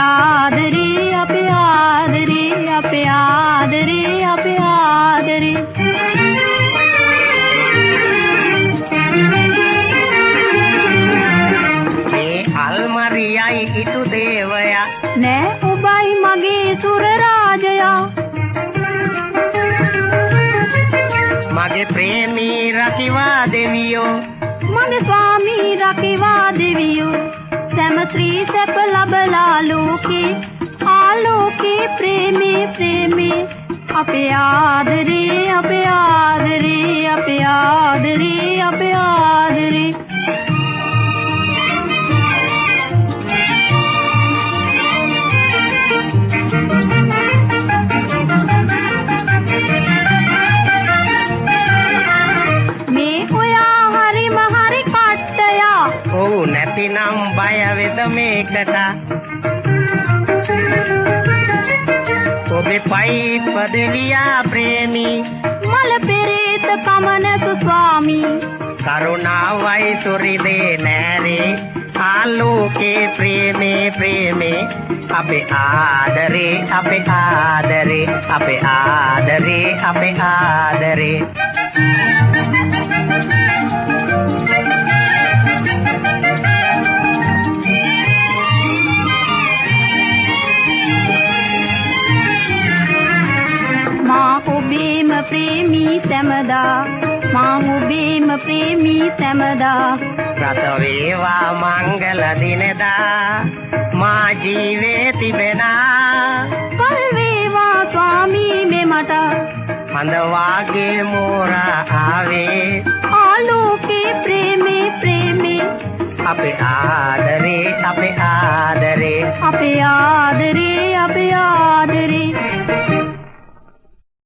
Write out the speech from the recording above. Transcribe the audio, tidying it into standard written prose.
ආදරේ අපේ ආදරේ අපේ ආදරේ අපේ ආදරේ මේ අල්මරියයි ඉටු දේවයා නෑ ඔබයි මගේ සුර රාජයා මගේ ප්‍රේමී රකිවා දෙවියෝ මගේ ස්වාමී රකිවා දෙවියෝ සෑම ශ්‍රී සැප ලබලා ලෝකේ ආලෝකේ ප්‍රේමේ ප්‍රේමේ අපේ ආදරේ අපේ ආදරේ අපේ ආදරේ අපේ ආදරේ නැතිනම් බය වෙද මේකට ඔබේ පයි පදවියා ප්‍රේමී මල පෙරේත කමනසු ස්වාමී කරුණාවයි සුරිදේ නෑරේ ආලෝකේ ප්‍රේමේ ප්‍රේමේ අපේ ආදරේ අපේ ආදරේ අපේ ආදරේ අපේ ආදරේ ප්‍රේමී සැමදා මා ඔබේම ප්‍රේමී සැමදා රස වේවා මංගල දිනදා මා ජීවේ තිබෙනා පල් වේවා ස්වාමී මෙමට හඳ වාගේ මෝරා ආවේ ආලෝකේ ප්‍රේමේ ප්‍රේමේ අපේ ආදරේ අපේ ආදරේ අපේ ආදරේ